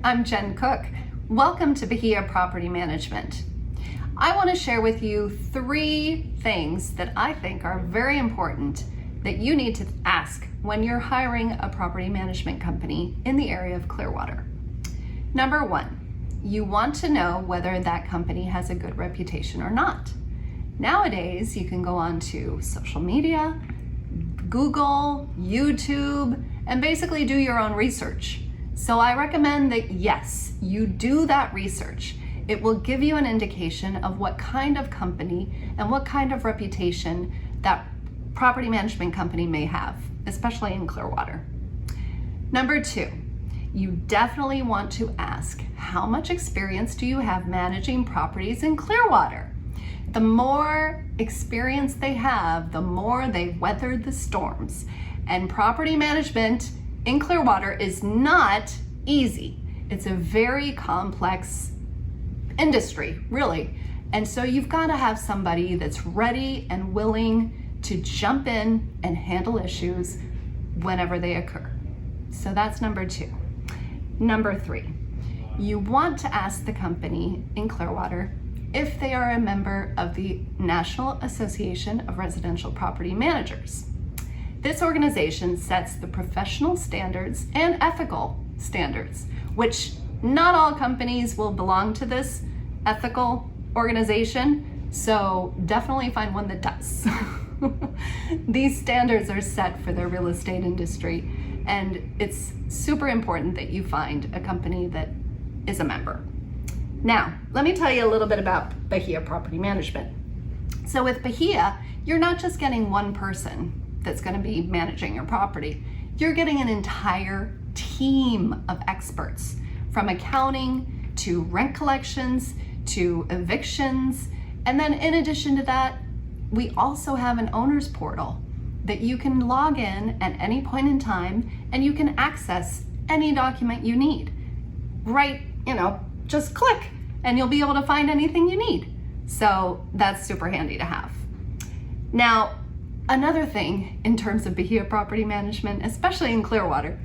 I'm Jen Cook. Welcome to Bahia Property Management. I want to share with you 3 things that I think are very important that you need to ask when you're hiring a property management company in the area of Clearwater. Number 1, you want to know whether that company has a good reputation or not. Nowadays, you can go on to social media, Google, YouTube, and basically do your own research. So I recommend that yes, you do that research. It will give you an indication of what kind of company and what kind of reputation that property management company may have, especially in Clearwater. Number 2, you definitely want to ask, how much experience do you have managing properties in Clearwater? The more experience they have, the more they've weathered the storms. And property management in Clearwater is not easy. It's a very complex industry, really. And so you've got to have somebody that's ready and willing to jump in and handle issues whenever they occur. So that's number 2. Number 3, you want to ask the company in Clearwater if they are a member of the National Association of Residential Property Managers. This organization sets the professional standards and ethical standards, which not all companies will belong to this ethical organization, so definitely find one that does. These standards are set for the real estate industry, and it's super important that you find a company that is a member. Now, let me tell you a little bit about Bahia Property Management. So with Bahia, you're not just getting one person that's going to be managing your property. You're getting an entire team of experts, from accounting to rent collections to evictions. And then in addition to that, we also have an owner's portal that you can log in at any point in time, and you can access any document you need. Right, just click and you'll be able to find anything you need. So that's super handy to have. Now, another thing in terms of Bahia Property Management, especially in Clearwater,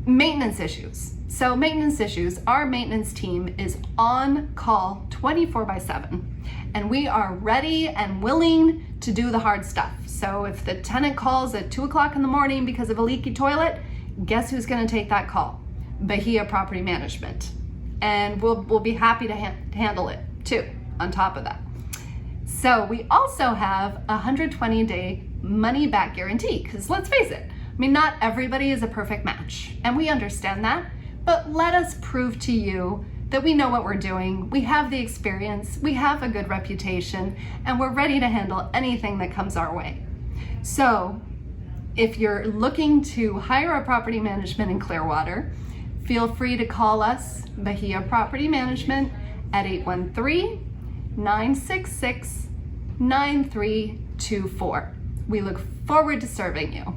maintenance issues. So maintenance issues, our maintenance team is on call 24/7, and we are ready and willing to do the hard stuff. So if the tenant calls at 2 o'clock in the morning because of a leaky toilet, guess who's gonna take that call? Bahia Property Management. And we'll be happy to handle it too, on top of that. So we also have a 120-day money-back guarantee, because let's face it, not everybody is a perfect match, and we understand that, but let us prove to you that we know what we're doing, we have the experience, we have a good reputation, and we're ready to handle anything that comes our way. So if you're looking to hire a property management in Clearwater, feel free to call us, Bahia Property Management, at 813-966-9324. We look forward to serving you.